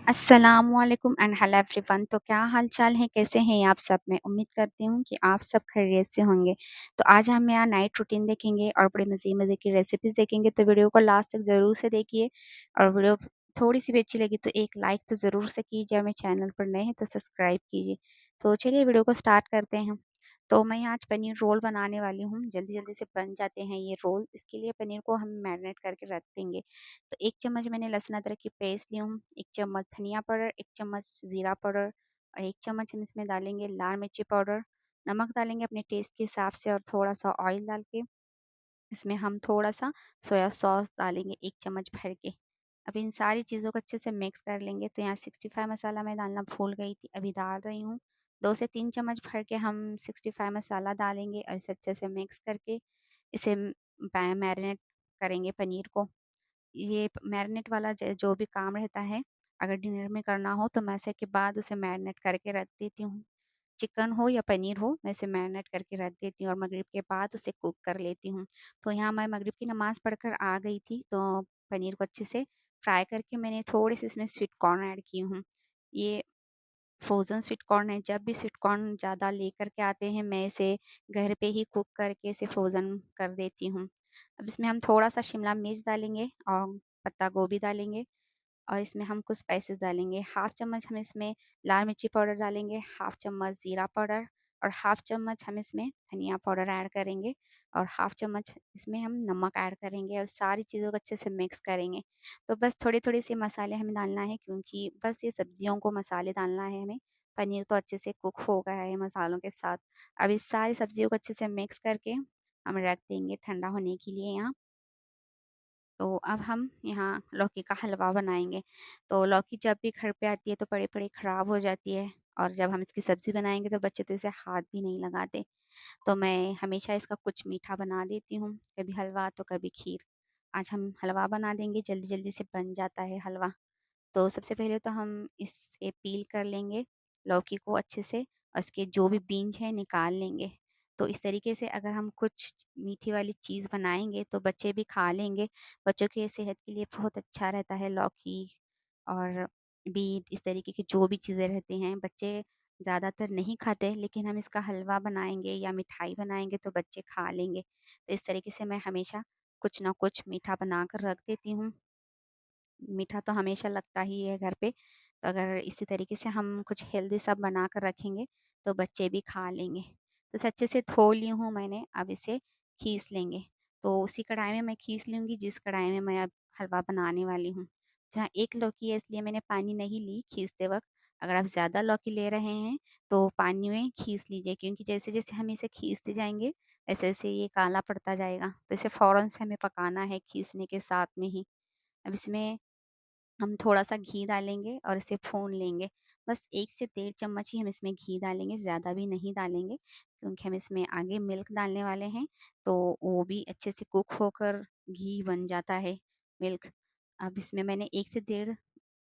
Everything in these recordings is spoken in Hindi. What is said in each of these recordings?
अस्सलामुअलैकुम एंड हेलो एवरीवन। तो क्या हाल चाल है, कैसे हैं आप सब? मैं उम्मीद करती हूँ कि आप सब खैरियत से होंगे। तो आज हम यहाँ नाइट रूटीन देखेंगे और बड़े मज़े-मज़े की रेसिपीज़ देखेंगे, तो वीडियो को लास्ट तक ज़रूर से देखिए। और वीडियो थोड़ी-सी भी अच्छी लगी तो एक लाइक तो ज़रूर से कीजिए, हमें चैनल पर नए हैं तो सब्सक्राइब कीजिए। तो चलिए वीडियो को स्टार्ट करते हैं। तो मैं यहाँ आज पनीर रोल बनाने वाली हूँ, जल्दी-जल्दी से बन जाते हैं ये रोल। इसके लिए पनीर को हम मैरिनेट करके रख देंगे। तो 1 चम्मच मैंने लहसुन अदरक की पेस्ट ली हूँ, 1 चम्मच धनिया पाउडर, 1 चम्मच ज़ीरा पाउडर और 1 चम्मच हम इसमें डालेंगे लाल मिर्ची पाउडर। नमक डालेंगे अपने टेस्ट के हिसाब से और थोड़ा-सा ऑयल डाल के इसमें हम थोड़ा-सा सोया सॉस डालेंगे 1 चम्मच भर के। अब इन सारी चीज़ों को अच्छे से मिक्स कर लेंगे। तो यहाँ 65 मसाला मैं डालना भूल गई थी, अभी डाल रही हूँ। 2 से 3 चम्मच भर के हम 65 मसाला डालेंगे और इसे अच्छे से मिक्स करके इसे मैरिनेट करेंगे पनीर को। ये मैरिनेट वाला जो भी काम रहता है, अगर डिनर में करना हो तो मैं ऐसे के बाद उसे मैरिनेट करके रख देती हूँ। चिकन हो या पनीर हो, मैं इसे मैरिनेट करके रख देती हूँ और मगरिब के बाद उसे कुक कर लेती हूँ। तो यहाँ मैं मगरिब की नमाज़ पढ़कर आ गई थी, तो पनीर को अच्छे से फ्राई करके मैंने थोड़े-से इसमें स्वीट कॉर्न ऐड की हूँ। ये फ्रोज़न स्वीट कॉर्न है, जब भी स्वीट कॉर्न ज़्यादा लेकर के आते हैं, मैं इसे घर पे ही कुक करके इसे फ्रोज़न कर देती हूँ। अब इसमें हम थोड़ा-सा शिमला मिर्च डालेंगे और पत्ता गोभी डालेंगे और इसमें हम कुछ स्पाइसेस डालेंगे। हाफ़ चम्मच हम इसमें लाल मिर्ची पाउडर डालेंगे, हाफ़ चम्मच ज़ीरा पाउडर और हाफ़ चम्मच हम इसमें धनिया पाउडर ऐड करेंगे और हाफ़ चम्मच इसमें हम नमक ऐड करेंगे और सारी चीज़ों को अच्छे से मिक्स करेंगे। तो बस थोड़े-थोड़े से मसाले हमें डालना है, क्योंकि बस ये सब्जियों को मसाले डालना है हमें। पनीर तो अच्छे से कुक हो गया है मसालों के साथ। अब इस सारी सब्जियों को अच्छे से मिक्स करके हम रख देंगे ठंडा होने के लिए यहाँ। तो अब हम यहाँ लौकी का हलवा बनाएँगे। तो लौकी जब भी घर पे आती है तो पड़ी-पड़ी ख़राब हो जाती है और जब हम इसकी सब्ज़ी बनाएँगे तो बच्चे तो इसे हाथ भी नहीं लगाते। तो मैं हमेशा इसका कुछ मीठा बना देती हूँ, कभी हलवा तो कभी खीर। आज हम हलवा बना देंगे, जल्दी-जल्दी से बन जाता है हलवा। तो सबसे पहले तो हम इसे पील कर लेंगे, लौकी को अच्छे से, और इसके जो भी बीज हैं निकाल लेंगे। तो इस तरीके से अगर हम कुछ मीठी वाली चीज़ बनाएँगे तो बच्चे भी खा लेंगे। बच्चों की सेहत के लिए बहुत अच्छा रहता है लौकी और बीट, इस तरीके की जो भी चीज़ें रहती हैं, बच्चे ज़्यादातर नहीं खाते, लेकिन हम इसका हलवा बनाएँगे या मिठाई बनाएँगे तो बच्चे खा लेंगे। तो इस तरीके से मैं हमेशा कुछ ना कुछ मीठा बना कर रख देती हूँ। मीठा तो हमेशा लगता ही है घर पे, तो अगर इसी तरीके से हम कुछ हेल्दी सा बना कर रखेंगे, तो बच्चे भी खा लेंगे। तो इसे अच्छे से धो ली हूँ मैंने, अब इसे खीस लेंगे। तो उसी कढ़ाई में मैं खीस लूँगी जिस कढ़ाई में मैं अब हलवा बनाने वाली हूँ। जहाँ 1 लौकी है इसलिए मैंने पानी नहीं ली खीसते वक़्त। अगर आप ज़्यादा लौकी ले रहे हैं, तो पानी में खीस लीजिए, क्योंकि जैसे-जैसे हम इसे खीसते जाएँगे, वैसे-वैसे ये काला पड़ता जाएगा। तो इसे फ़ौरन से हमें पकाना है खीसने के साथ में ही। अब इसमें हम थोड़ा-सा घी डालेंगे और इसे भून लेंगे। बस 1 से डेढ़ चम्मच ही हम इसमें घी डालेंगे, ज़्यादा भी नहीं डालेंगे, क्योंकि हम इसमें आगे मिल्क डालने वाले हैं, तो वो भी अच्छे से कुक होकर घी बन जाता है, मिल्क। अब इसमें मैंने 1 से डेढ़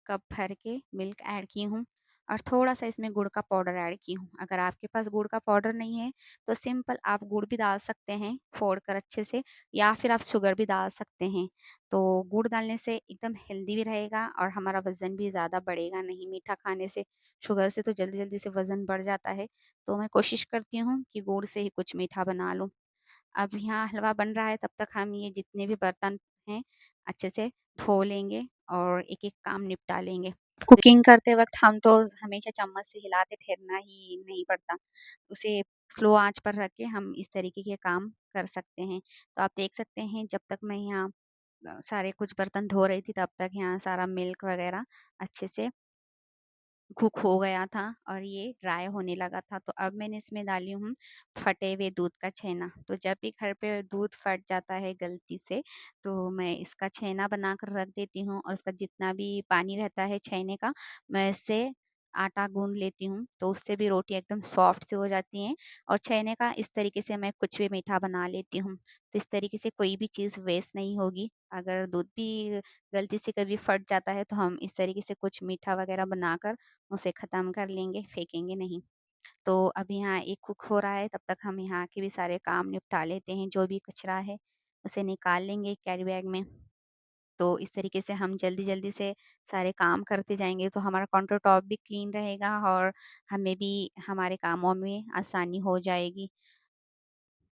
कप भर के मिल्क ऐड की हूँ और थोड़ा-सा इसमें गुड़ का पाउडर ऐड की हूँ। अगर आपके पास गुड़ का पाउडर नहीं है, तो सिंपल आप गुड़ भी डाल सकते हैं फोड़ कर अच्छे से, या फिर आप शुगर भी डाल सकते हैं। तो गुड़ डालने से एकदम हेल्दी भी रहेगा और हमारा वज़न भी ज़्यादा बढ़ेगा नहीं मीठा खाने से। शुगर से तो जल्दी-जल्दी से वज़न बढ़ जाता है, तो मैं कोशिश करती हूँ कि गुड़ से ही कुछ मीठा बना लूँ। अब यहाँ हलवा बन रहा है, तब तक हम ये जितने भी बर्तन हैं अच्छे से धो लेंगे और एक-एक काम निपटा लेंगे। कुकिंग करते वक़्त हम तो हमेशा चम्मच से हिलाते ठहरना ही नहीं पड़ता। उसे स्लो आँच पर रख के हम इस तरीके के काम कर सकते हैं। तो आप देख सकते हैं, जब तक मैं यहाँ सारे कुछ बर्तन धो रही थी तब तक यहाँ सारा मिल्क वग़ैरह अच्छे से कुक हो गया था और ये ड्राई होने लगा था। तो अब मैंने इसमें डाली हूँ फटे हुए दूध का छेना। तो जब भी घर पे दूध फट जाता है गलती से, तो मैं इसका छेना बनाकर रख देती हूँ और उसका जितना भी पानी रहता है छेने का, मैं इससे आटा गूँध लेती हूँ, तो उससे भी रोटी एकदम सॉफ्ट सी हो जाती हैं और छेने का इस तरीके से मैं कुछ भी मीठा बना लेती हूँ। तो इस तरीके से कोई भी चीज़ वेस्ट नहीं होगी। अगर दूध भी गलती से कभी फट जाता है, तो हम इस तरीके से कुछ मीठा वग़ैरह बनाकर उसे ख़त्म कर लेंगे, फेंकेंगे नहीं। तो अब यहाँ एक कुक हो रहा है, तब तक हम यहाँ के भी सारे काम निपटा लेते हैं, जो भी कचरा है उसे निकाल लेंगे कैरी बैग में। तो इस तरीके से हम जल्दी-जल्दी से सारे काम करते जाएँगे तो हमारा काउंटर टॉप भी क्लीन रहेगा और हमें भी हमारे कामों में आसानी हो जाएगी।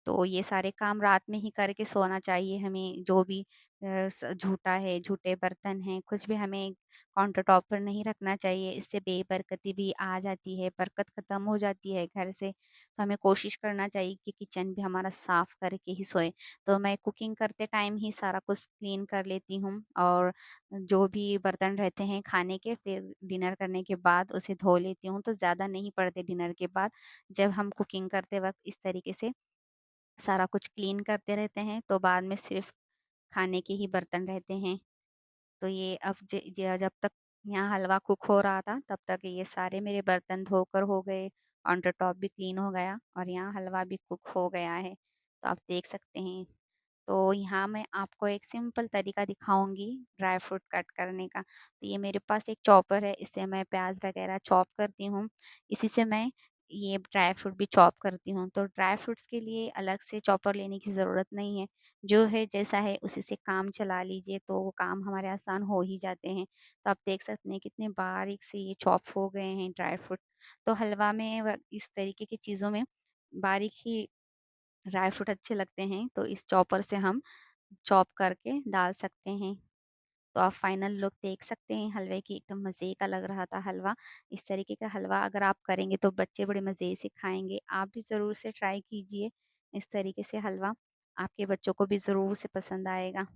तो ये सारे काम रात में ही करके सोना चाहिए हमें, जो भी झूठा है, झूठे बर्तन हैं, कुछ भी हमें काउंटर टॉप पर नहीं रखना चाहिए। इससे बेबरकती भी आ जाती है, बरकत ख़त्म हो जाती है घर से। तो हमें कोशिश करना चाहिए कि किचन भी हमारा साफ़ करके ही सोएँ। तो मैं कुकिंग करते टाइम ही सारा कुछ क्लीन कर लेती हूँ और जो भी बर्तन रहते हैं खाने के, फिर डिनर करने के बाद उसे धो लेती हूँ, तो ज़्यादा नहीं पड़ते डिनर के बाद। जब हम कुकिंग करते वक़्त इस तरीके से सारा कुछ क्लीन करते रहते हैं, तो बाद में सिर्फ़ खाने के ही बर्तन रहते हैं। तो ये अब ज ज जब तक यहाँ हलवा कुक हो रहा था, तब तक ये सारे मेरे बर्तन धोकर हो गए, काउंटर टॉप भी क्लीन हो गया और यहाँ हलवा भी कुक हो गया है। तो आप देख सकते हैं। तो यहाँ मैं आपको एक सिंपल तरीका दिखाऊँगी ड्राई फ्रूट कट करने का। तो ये मेरे पास एक चॉपर है, इससे मैं प्याज़ वगैरह चॉप करती हूँ। इसी से मैं ये ड्राई फ्रूट भी चॉप करती हूँ। तो ड्राई फ्रूट्स के लिए अलग से चॉपर लेने की ज़रूरत नहीं है। जो है जैसा है उसी से काम चला लीजिए, तो वो काम हमारे आसान हो ही जाते हैं। तो आप देख सकते हैं कितने बारीक से ये चॉप हो गए हैं ड्राई फ्रूट। तो हलवा में इस तरीके की चीज़ों में बारीक ही ड्राई फ्रूट अच्छे लगते हैं, तो इस चॉपर से हम चॉप करके डाल सकते हैं। तो आप फाइनल लुक देख सकते हैं हलवे की, एकदम मज़े का लग रहा था हलवा। इस तरीके का हलवा अगर आप करेंगे तो बच्चे बड़े मज़े से खाएँगे। आप भी ज़रूर से ट्राई कीजिए इस तरीके से हलवा, आपके बच्चों को भी ज़रूर से पसंद आएगा।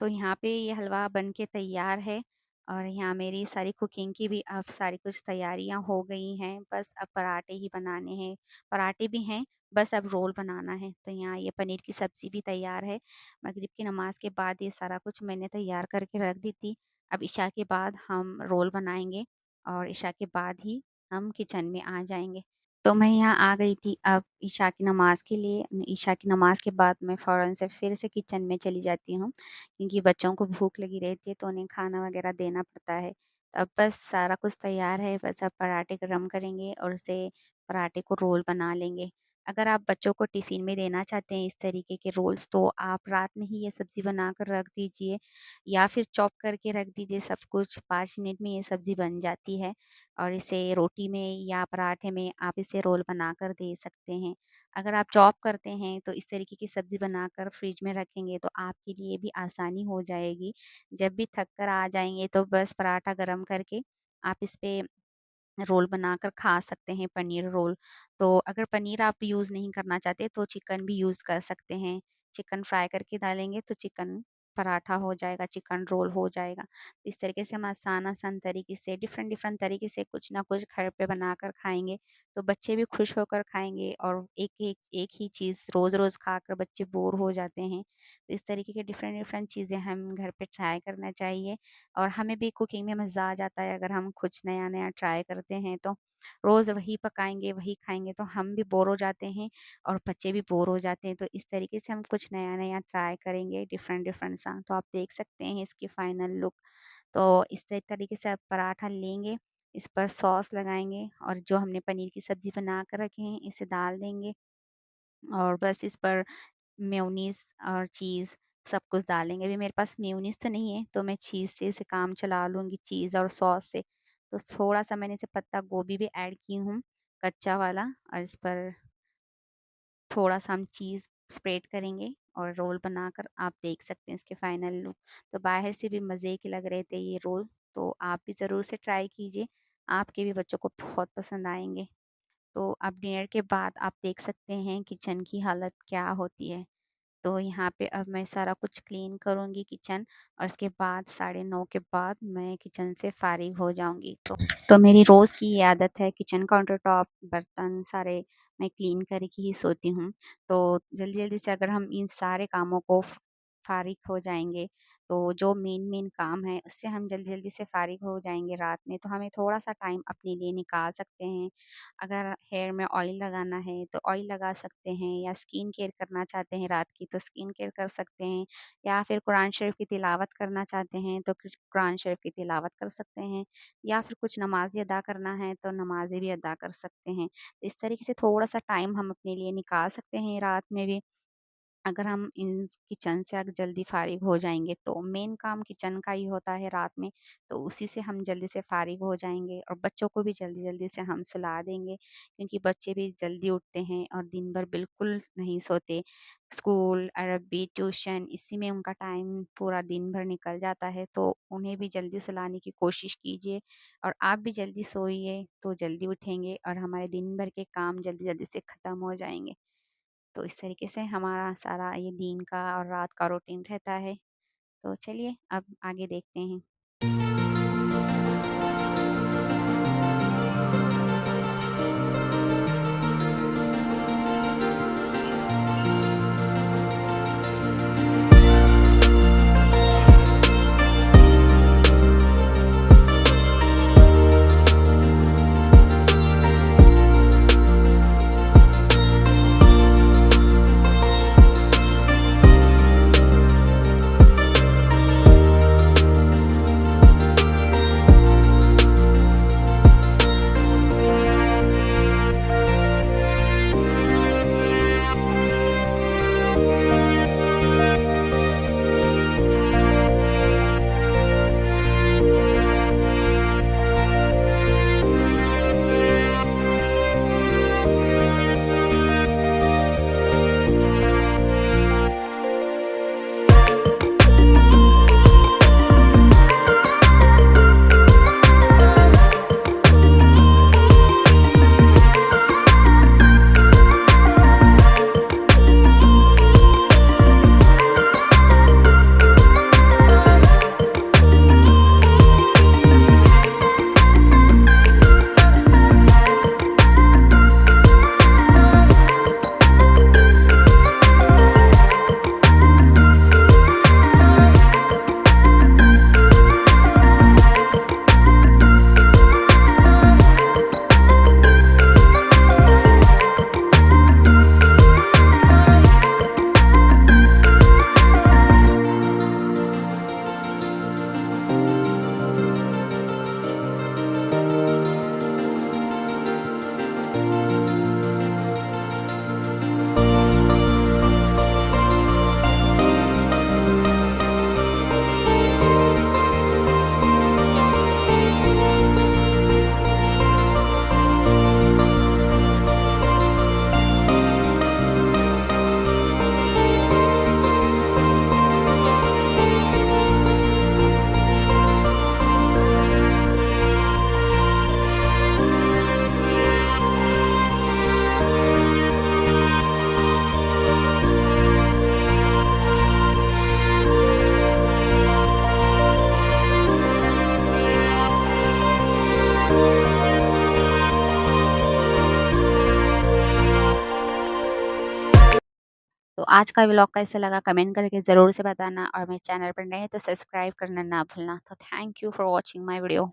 तो यहाँ पे ये हलवा बन के तैयार है और यहाँ मेरी सारी कुकिंग की भी अब सारी कुछ तैयारियाँ हो गई हैं। बस अब पराठे ही बनाने हैं। पराठे भी हैं, बस अब रोल बनाना है। तो यहाँ ये पनीर की सब्ज़ी भी तैयार है। मगरिब की नमाज़ के बाद ये सारा कुछ मैंने तैयार करके रख दी थी। अब इशा के बाद हम रोल बनाएँगे और इशा के बाद ही हम किचन में आ जाएँगे। तो मैं यहाँ आ गई थी अब ईशा की नमाज़ के लिए। ईशा की नमाज़ के बाद मैं फ़ौरन से फिर से किचन में चली जाती हूँ, क्योंकि बच्चों को भूख लगी रहती है तो उन्हें खाना वग़ैरह देना पड़ता है। अब बस सारा कुछ तैयार है, बस अब पराठे गरम करेंगे और उसे पराठे को रोल बना लेंगे। अगर आप बच्चों को टिफ़िन में देना चाहते हैं इस तरीके के रोल्स, तो आप रात में ही ये सब्ज़ी बनाकर रख दीजिए या फिर चॉप करके रख दीजिए सब कुछ, 5 मिनट में ये सब्ज़ी बन जाती है। और इसे रोटी में या पराठे में आप इसे रोल बनाकर दे सकते हैं। अगर आप जॉब करते हैं तो इस तरीके की सब्ज़ी बनाकर फ्रिज में रखेंगे तो आपके लिए भी आसानी हो जाएगी। जब भी थक कर आ जाएँगे तो बस पराठा गरम करके आप इस पे रोल बनाकर खा सकते हैं, पनीर रोल। तो अगर पनीर आप यूज़ नहीं करना चाहते तो चिकन भी यूज़ कर सकते हैं। चिकन फ्राई करके डालेंगे तो चिकन पराठा हो जाएगा, चिकन रोल हो जाएगा। इस तरीके से हम आसान-आसान तरीके से डिफ़रेंट-डिफ़रेंट तरीके से कुछ ना कुछ घर पे बनाकर खाएँगे, तो बच्चे भी खुश होकर खाएँगे और एक ही चीज़ रोज़-रोज़ खाकर बच्चे बोर हो जाते हैं। तो इस तरीके के डिफ़रेंट-डिफ़रेंट चीज़ें हम घर पे ट्राई करना चाहिए। और हमें भी कुकिंग में मज़ा आ जाता है अगर हम कुछ नया-नया ट्राई करते हैं तो। रोज़ वही पकाएँगे, वही खाएँगे तो हम भी बोर हो जाते हैं और बच्चे भी बोर हो जाते हैं। तो इस तरीके से हम कुछ नया-नया ट्राई करेंगे डिफ़रेंट-डिफ़रेंट सा। तो आप देख सकते हैं इसकी फाइनल लुक। तो इस तरीके से आप पराठा लेंगे, इस पर सॉस लगाएँगे और जो हमने पनीर की सब्ज़ी बना कर रखे हैं इसे डाल देंगे और बस इस पर मेयोनीज़ और चीज़ सब कुछ डालेंगे। अभी मेरे पास मेयोनीज़ तो नहीं है, तो मैं चीज़ से इसे काम चला लूँगी, चीज़ और सॉस से। तो थोड़ा-सा मैंने इसे पत्ता गोभी भी ऐड की हूँ, कच्चा वाला और इस पर थोड़ा-सा हम चीज़ स्प्रेड करेंगे और रोल बनाकर आप देख सकते हैं इसके फाइनल लुक। तो बाहर से भी मज़े के लग रहे थे ये रोल, तो आप भी ज़रूर से ट्राई कीजिए, आपके भी बच्चों को बहुत पसंद आएँगे। तो अब डिनर के बाद आप देख सकते हैं किचन की हालत क्या होती है। तो यहाँ पे अब मैं सारा कुछ क्लीन करूँगी किचन और उसके बाद 9:30 के बाद मैं किचन से फ़ारिग हो जाऊँगी। तो मेरी रोज़ की ये आदत है किचन काउंटर टॉप, बर्तन सारे मैं क्लीन करके ही सोती हूँ। तो जल्दी-जल्दी से अगर हम इन सारे कामों को फ़ारिग हो जाएँगे, तो जो मेन-मेन काम है उससे हम जल्दी-जल्दी से फ़ारिग हो जाएँगे रात में, तो हमें थोड़ा-सा टाइम अपने लिए निकाल सकते हैं। अगर हेयर में ऑयल लगाना है तो ऑयल लगा सकते हैं या स्किन केयर करना चाहते हैं रात की तो स्किन केयर कर सकते हैं या फिर कुरान शरीफ की तिलावत करना चाहते हैं तो कुछ कुरान शरीफ की तिलावत कर सकते हैं या फिर कुछ नमाज़ें अदा करना है तो नमाज़ें भी अदा कर सकते हैं। इस तरीके से थोड़ा-सा टाइम हम अपने लिए निकाल सकते हैं रात में भी। अगर हम इन किचन से अगर जल्दी फ़ारिग हो जाएँगे तो मेन काम किचन का ही होता है रात में, तो उसी से हम जल्दी से फ़ारिग हो जाएँगे और बच्चों को भी जल्दी-जल्दी से हम सुला देंगे क्योंकि बच्चे भी जल्दी उठते हैं और दिन भर बिल्कुल नहीं सोते। स्कूल, अरबी, ट्यूशन इसी में उनका टाइम पूरा दिन भर निकल जाता है, तो उन्हें भी जल्दी सुलाने की कोशिश कीजिए और आप भी जल्दी सोइए, तो जल्दी उठेंगे और हमारे दिन भर के काम जल्दी-जल्दी से ख़त्म हो जाएँगे। तो इस तरीके से हमारा सारा ये दिन का और रात का रूटीन रहता है। तो चलिए अब आगे देखते हैं। तो आज का व्लॉग कैसा लगा कमेंट करके ज़रूर से बताना और मेरे चैनल पर नए हैं तो सब्सक्राइब करना ना भूलना। तो thank you for watching my video.